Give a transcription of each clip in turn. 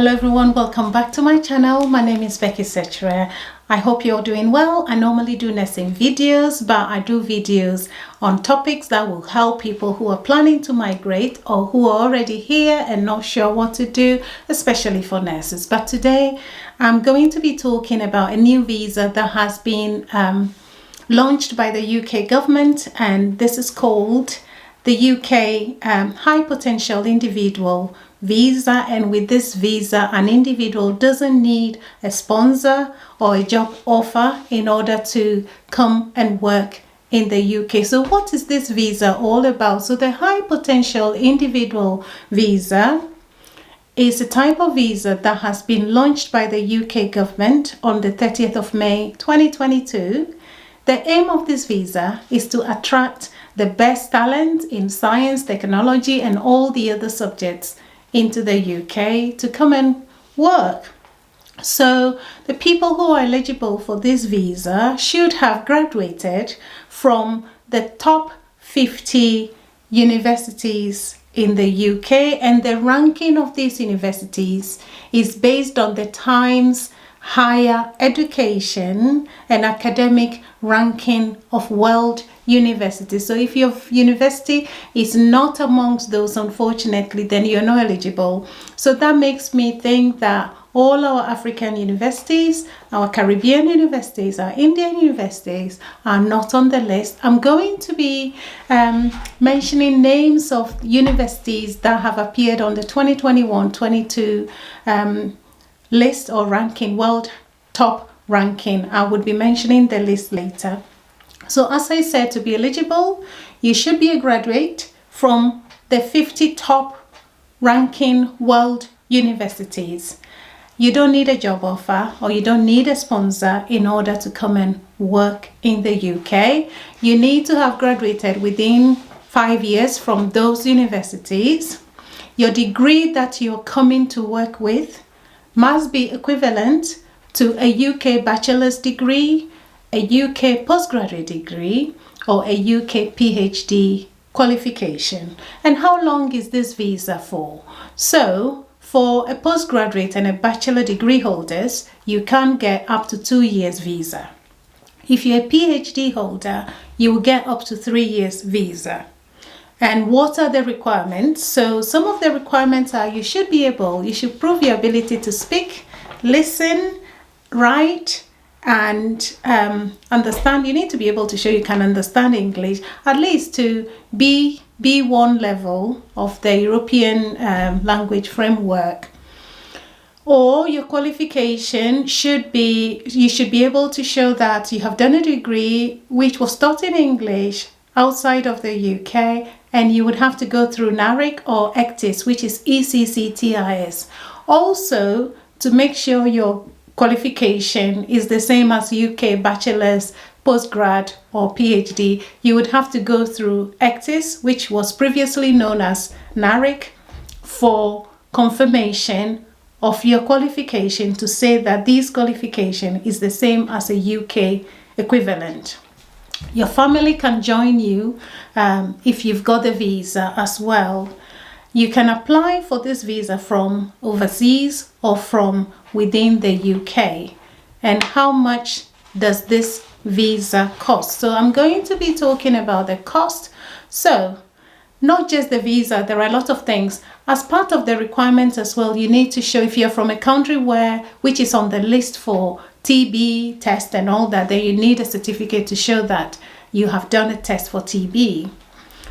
Hello everyone, welcome back to my channel. My name is Becky Sechere. I hope you're doing well. I normally do nursing videos, but I do videos on topics that will help people who are planning to migrate or who are already here and not sure what to do, especially for nurses. But today I'm going to be talking about a new visa that has been launched by the UK government, and this is called the UK High Potential Individual Visa. And with this visa, an individual doesn't need a sponsor or a job offer in order to come and work in the UK. So what is this visa all about? So the High Potential Individual Visa is a type of visa that has been launched by the UK government on the 30th of May 2022. The aim of this visa is to attract the best talent in science, technology, and all the other subjects into the UK to come and work. So the people who are eligible for this visa should have graduated from the top 50 universities in the UK, and the ranking of these universities is based on the Times Higher Education and Academic Ranking of World Universities. So if your university is not amongst those, unfortunately, then you're not eligible. So that makes me think that all our African universities, our Caribbean universities, our Indian universities are not on the list. I'm going to be mentioning names of universities that have appeared on the 2021-22 list or ranking, world top ranking. I would be mentioning the list later. So as I said, to be eligible, you should be a graduate from the 50 top ranking world universities. You don't need a job offer or you don't need a sponsor in order to come and work in the UK. You need to have graduated within 5 years from those universities. Your degree that you're coming to work with must be equivalent to a UK bachelor's degree, a UK postgraduate degree, or a UK PhD qualification. And how long is this visa for? So for a postgraduate and a bachelor degree holders, you can get up to 2 years visa. If you're a PhD holder, you will get up to 3 years visa. And what are the requirements? So some of the requirements are you should prove your ability to speak, listen, write, and understand. You need to be able to show you can understand English, at least to B1 level of the European language framework. Or your qualification should be, you should be able to show that you have done a degree which was taught in English outside of the UK, and you would have to go through NARIC or ECTIS, which is ECCTIS. Also, to make sure your qualification is the same as UK bachelor's, postgrad, or PhD, you would have to go through ECTIS, which was previously known as NARIC, for confirmation of your qualification to say that this qualification is the same as a UK equivalent. Your family can join you if you've got the visa as well. You can apply for this visa from overseas or from within the UK. And how much does this visa cost? So I'm going to be talking about the cost. So not just the visa, there are a lot of things. As part of the requirements as well, you need to show if you're from a country which is on the list for TB test and all that, then you need a certificate to show that you have done a test for TB.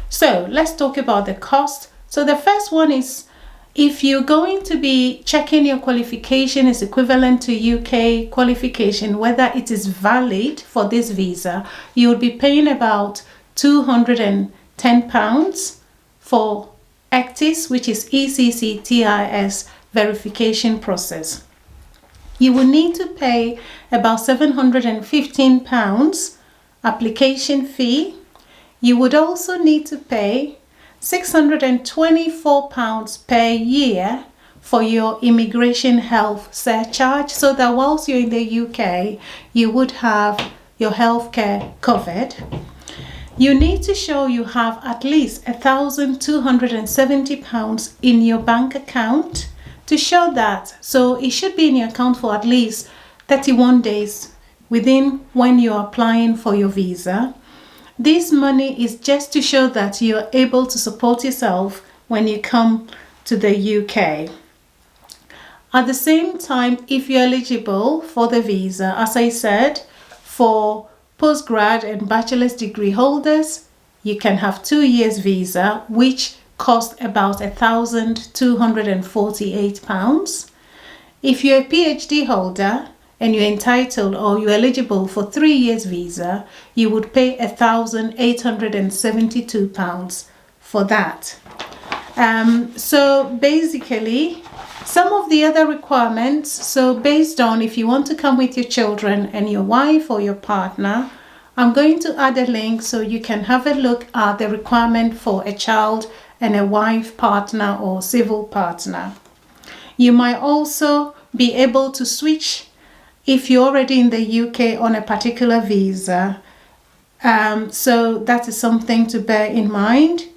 So let's talk about the cost. So the first one is, if you're going to be checking your qualification is equivalent to UK qualification, whether it is valid for this visa, you'll be paying about £210 for ECTIS, which is ECCTIS verification process. You will need to pay about £715 application fee. You would also need to pay £624 per year for your immigration health surcharge, so that whilst you're in the UK, you would have your healthcare covered. You need to show you have at least £1,270 in your bank account to show that. So it should be in your account for at least 31 days within when you're applying for your visa. This money is just to show that you're able to support yourself when you come to the UK. At the same time, if you're eligible for the visa, as I said, for postgrad and bachelor's degree holders, you can have 2 years visa, which cost about £1,248. If you're a PhD holder and you're entitled or you're eligible for 3 years visa, you would pay £1,872 for that. So basically, some of the other requirements, so based on if you want to come with your children and your wife or your partner, I'm going to add a link so you can have a look at the requirement for a child and a wife, partner or civil partner. You might also be able to switch if you're already in the UK on a particular visa. So that is something to bear in mind.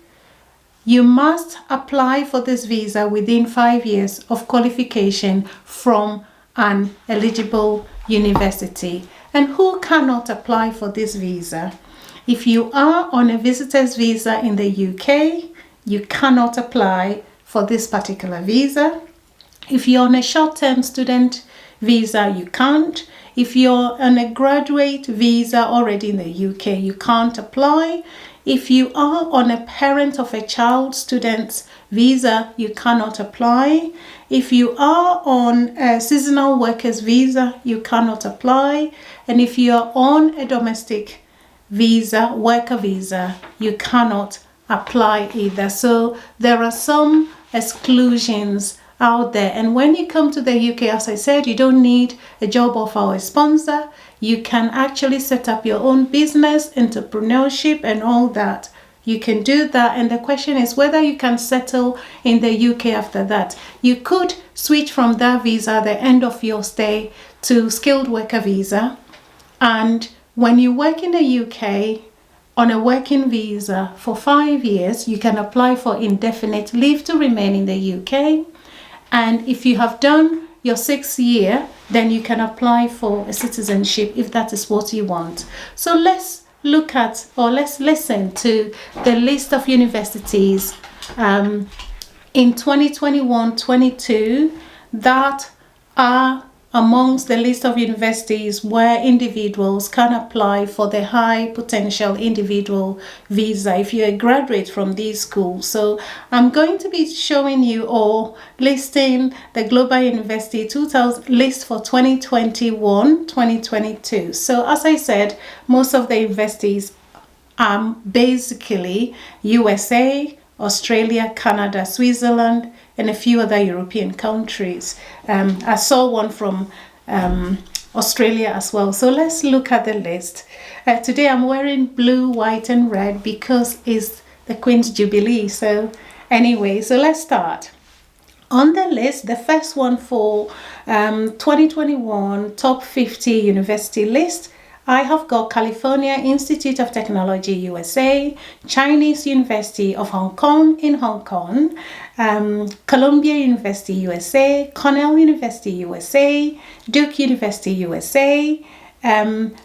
You must apply for this visa within 5 years of qualification from an eligible university. And who cannot apply for this visa? If you are on a visitor's visa in the UK, you cannot apply for this particular visa. If you're on a short-term student visa, you can't. If you're on a graduate visa already in the UK, you can't apply. If you are on a parent of a child student's visa, you cannot apply. If you are on a seasonal workers visa, you cannot apply. And if you are on a domestic visa, worker visa, you cannot apply either. So there are some exclusions out there. And when you come to the UK, as I said, you don't need a job offer or a sponsor. You can actually set up your own business, entrepreneurship and all that. You can do that. And the question is whether you can settle in the UK after that. You could switch from that visa at the end of your stay to skilled worker visa. And when you work in the UK on a working visa for 5 years, you can apply for indefinite leave to remain in the UK. And if you have done your 6th year, then you can apply for a citizenship if that is what you want. So let's look at, or let's listen to the list of universities in 2021-22 that are amongst the list of universities where individuals can apply for the high potential individual visa if you're a graduate from these schools. So I'm going to be showing you or listing the Global University 2000 list for 2021-2022. So as I said, most of the universities are basically USA, Australia, Canada, Switzerland, and a few other European countries. I saw one from Australia as well. So let's look at the list. Today I'm wearing blue, white and red because it's the Queen's Jubilee. So anyway, so let's start. On the list, the first one for 2021 top 50 university list, I have got California Institute of Technology, USA, Chinese University of Hong Kong in Hong Kong, Columbia University, USA, Cornell University, USA, Duke University, USA,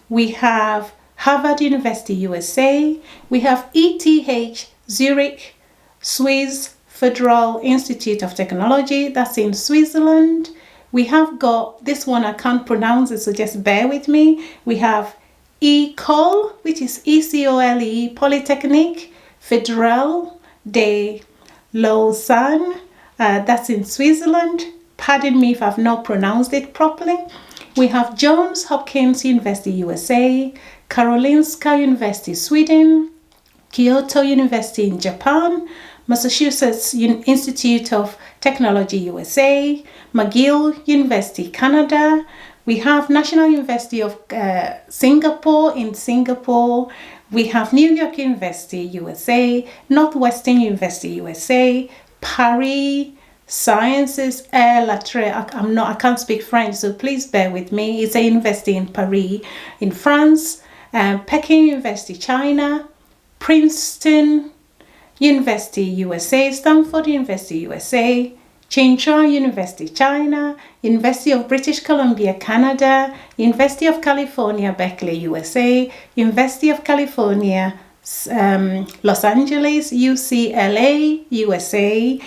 we have Harvard University, USA, we have ETH, Zurich, Swiss Federal Institute of Technology, that's in Switzerland. We have got, this one I can't pronounce it, so just bear with me. We have ECOLE, which is ECOLE, Polytechnique Fédérale de Lausanne, that's in Switzerland. Pardon me if I've not pronounced it properly. We have Johns Hopkins University, USA, Karolinska University, Sweden, Kyoto University in Japan, Massachusetts Institute of Technology, USA, McGill University, Canada. We have National University of Singapore in Singapore. We have New York University, USA, Northwestern University, USA, Paris Sciences et Lettres. I can't speak French, so please bear with me. It's a university in Paris, in France. Peking University, China, Princeton University, USA, Stanford University, USA, Tsinghua University, China, University of British Columbia, Canada, University of California, Berkeley, USA, University of California, Los Angeles, UCLA, USA,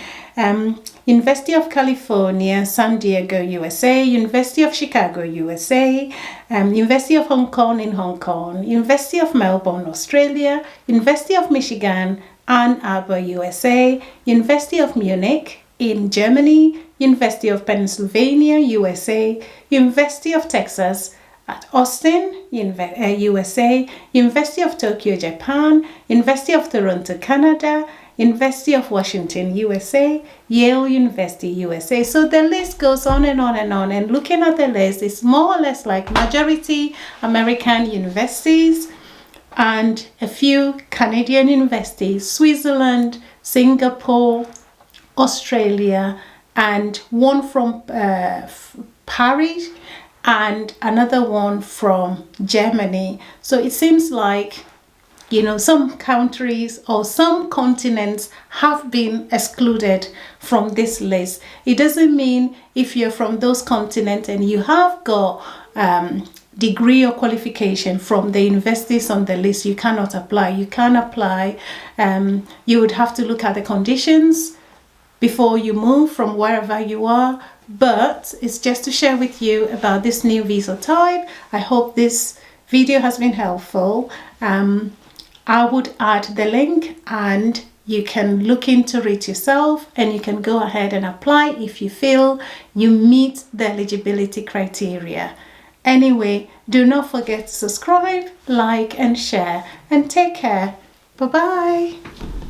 University of California, San Diego, USA, University of Chicago, USA, University of Hong Kong in Hong Kong, University of Melbourne, Australia, University of Michigan, Ann Arbor, USA, University of Munich in Germany, University of Pennsylvania, USA, University of Texas at Austin, USA, University of Tokyo, Japan, University of Toronto, Canada, University of Washington, USA, Yale University, USA. So the list goes on and on and on. And looking at the list, it's more or less like majority American universities and a few Canadian universities, Switzerland, Singapore, Australia, and one from Paris and another one from Germany. So it seems like, you know, some countries or some continents have been excluded from this list. It doesn't mean if you're from those continents and you have got degree or qualification from the universities on the list, you cannot apply. You can apply. You would have to look at the conditions before you move from wherever you are. But it's just to share with you about this new visa type. I hope this video has been helpful. I would add the link and you can look into it yourself, and you can go ahead and apply if you feel you meet the eligibility criteria. Anyway, do not forget to subscribe, like and share, and take care. Bye bye.